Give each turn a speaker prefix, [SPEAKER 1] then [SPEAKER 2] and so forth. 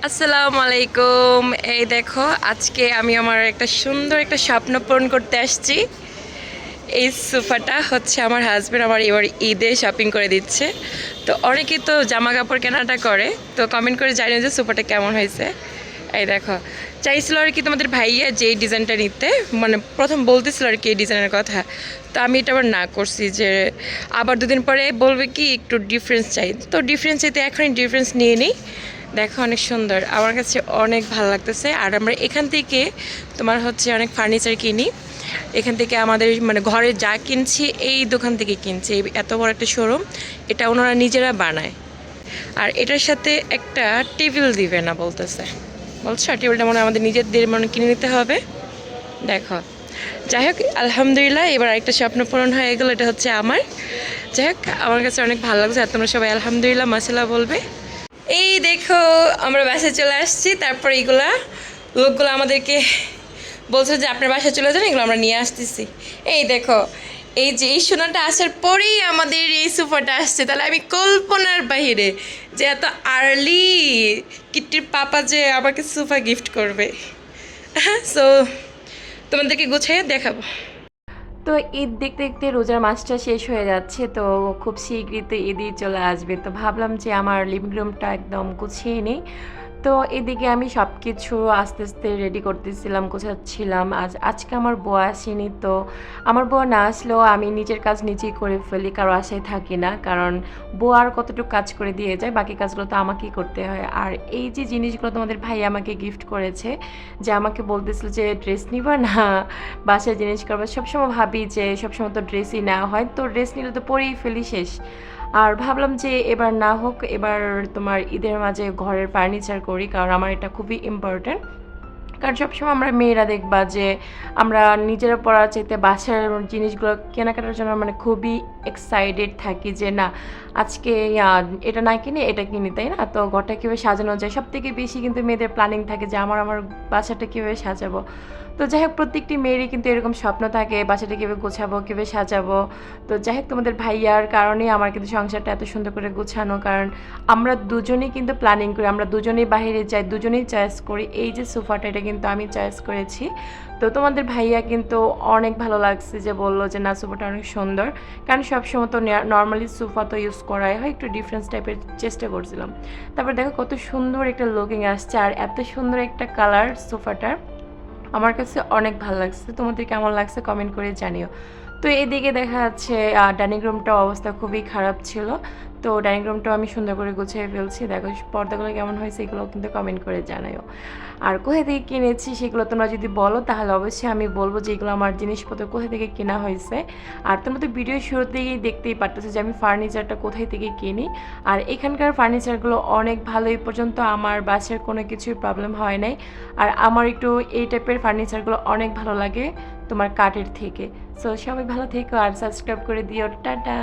[SPEAKER 1] আসসালামু আলাইকুম। এই দেখো, আজকে আমি আমার একটা সুন্দর একটা স্বপ্ন পূরণ করতে আসছি। এই সোফাটা হচ্ছে আমার হাজব্যান্ড আমার এবার ঈদে শপিং করে দিচ্ছে। তো অনেকেই তো জামা কাপড় কেনাটা করে, তো কমেন্ট করে জানিয়ে যে সোফাটা কেমন হয়েছে। এই দেখো, চাইছিল আর কি তোমাদের ভাইয়া যে ডিজাইনটা নিতে, মানে প্রথম বলতেছিল আর কি এই ডিজাইনের কথা। তো আমি এটা আবার না করছি, যে আবার দুদিন পরে বলবে কি একটু ডিফারেন্স চাই, তো ডিফারেন্স চাইতে এখনই ডিফারেন্স নিয়ে নিই। দেখো অনেক সুন্দর, আমার কাছে অনেক ভালো লাগতেছে। আর আমরা এখান থেকে তোমার হচ্ছে অনেক ফার্নিচার কিনি, এখান থেকে আমাদের মানে ঘরে যা কিনছি এই দোকান থেকে কিনছি। এত বড় একটা শোরুম, এটা ওনারা নিজেরা বানায়। আর এটার সাথে একটা টেবিল দিবে না বলতেছে, বলছো টেবিলটা মনে হয় আমাদের নিজেদের মনে কিনে নিতে হবে। দেখো, যাই হোক আলহামদুলিল্লাহ, এবার আরেকটা স্বপ্ন পূরণ হয়ে গেলো, এটা হচ্ছে আমার। যাই হোক, আমার কাছে অনেক ভালো লাগছে। আর তোমরা সবাই আলহামদুলিল্লাহ মাসাল্লাহ বলবে। এই দেখো, আমরা বাসায় চলে আসছি। তারপর এইগুলা লোকগুলো আমাদেরকে বলছে যে আপনার বাসায় চলে যান, এগুলো আমরা নিয়ে আসতেছি। এই দেখো, এই যে এই সোনাটা আসার পরেই আমাদের এই সোফাটা আসছে, তাহলে আমি কল্পনার বাহিরে যে এত আর্লি কিট্টির পাপা যে আমাকে সোফা গিফট করবে। সো তোমাদেরকে গুছিয়ে দেখাবো। তো ঈদ দেখতে দেখতে রোজার মাসটা শেষ হয়ে যাচ্ছে, তো খুব শীঘ্রই তো ঈদই চলে আসবে। তো ভাবলাম যে আমার লিভিং রুমটা একদম গুছিয়ে নিই। তো এদিকে আমি সব কিছু আস্তে আস্তে রেডি করতেছিলাম, গোছাচ্ছিলাম। আজকে আমার বউ আসেনি, তো আমার বউ না আসলেও আমি নিজের কাজ নিজেই করে ফেলি, কারো আশায় থাকি না। কারণ বউ আর কতটুকু কাজ করে দিয়ে যায়, বাকি কাজগুলো তো আমাকেই করতে হয়। আর এই যে জিনিসগুলো তোমাদের ভাই আমাকে গিফট করেছে, যে আমাকে বলতেছিল যে ড্রেস নিবা না বাসায় জিনিস করবা, সবসময় ভাবি যে সবসময় তো ড্রেসই নেওয়া হয়, তো ড্রেস নিলে তো পরেই ফেলি শেষ। আর ভাবলাম যে এবার না হোক, এবার তোমার ঈদের মাঝে ঘরের ফার্নিচার করি, কারণ আমার এটা খুবই ইম্পর্ট্যান্ট। কারণ সবসময় আমরা মেয়েরা দেখবা যে আমরা নিজেরা পড়ার চাইতে বাসার জিনিসগুলো কেনাকাটার জন্য মানে খুবই এক্সাইটেড থাকি যে না আজকে এটা না কিনে এটা কিনি, তাই না? তো ঘরটা কীভাবে সাজানো যায়, সব থেকে বেশি কিন্তু মেয়েদের প্ল্যানিং থাকে যে আমার বাসাটা কীভাবে সাজাবো। তো যাই হোক, প্রত্যেকটি মেয়েরই কিন্তু এরকম স্বপ্ন থাকে বাসাটা কীভাবে গোছাবো, কীভাবে সাজাবো। তো যাই হোক, তোমাদের ভাইয়ার কারণেই আমার কিন্তু সংসারটা এত সুন্দর করে গোছানো, কারণ আমরা দুজনেই কিন্তু প্ল্যানিং করি, আমরা দুজনেই বাইরে যাই, দুজনেই চয়েস করি। এই যে সোফাটা, এটা কিন্তু আমি চয়েস করেছি। তো তোমাদের ভাইয়া কিন্তু অনেক ভালো লাগছে, যে বললো যে না সোফাটা অনেক সুন্দর। কারণ সবসময় তো নর্মালি সোফা তো ইউজ করাই হয়, একটু ডিফারেন্স টাইপের চেষ্টা করছিলাম। তারপর দেখো কত সুন্দর একটা লুকিং আসছে, আর এত সুন্দর একটা কালার সোফাটার, আমার কাছে অনেক ভালো লাগছে। তোমাদের কেমন লাগছে কমেন্ট করে জানিও। তো এদিকে দেখা যাচ্ছে ডাইনিং রুমটার অবস্থা খুবই খারাপ ছিল, তো ডাইনিং রুমটাও আমি সুন্দর করে গুছিয়ে ফেলছি। দেখো পর্দাগুলো কেমন হয়েছে, এগুলো কিন্তু কমেন্ট করে জানাও। আর কোথা থেকে কিনেছি সেগুলো তোমরা যদি বলো, তাহলে অবশ্যই আমি বলবো যে এগুলো আমার জিনিসপত্র কোথা থেকে কেনা হয়েছে। আর তোমরা তো ভিডিও শুরুতেই দেখতেই পারতেছো যে আমি ফার্নিচারটা কোথায় থেকে কিনি। আর এখানকার ফার্নিচারগুলো অনেক ভালো, এই পর্যন্ত আমার বাসার কোনো কিছুই প্রবলেম হয় নাই। আর আমার একটু এই টাইপের ফার্নিচারগুলো অনেক ভালো লাগে তোমার কাঠের থেকে। সো সবাই ভালো থেকো আর সাবস্ক্রাইব করে দিও। টাটা।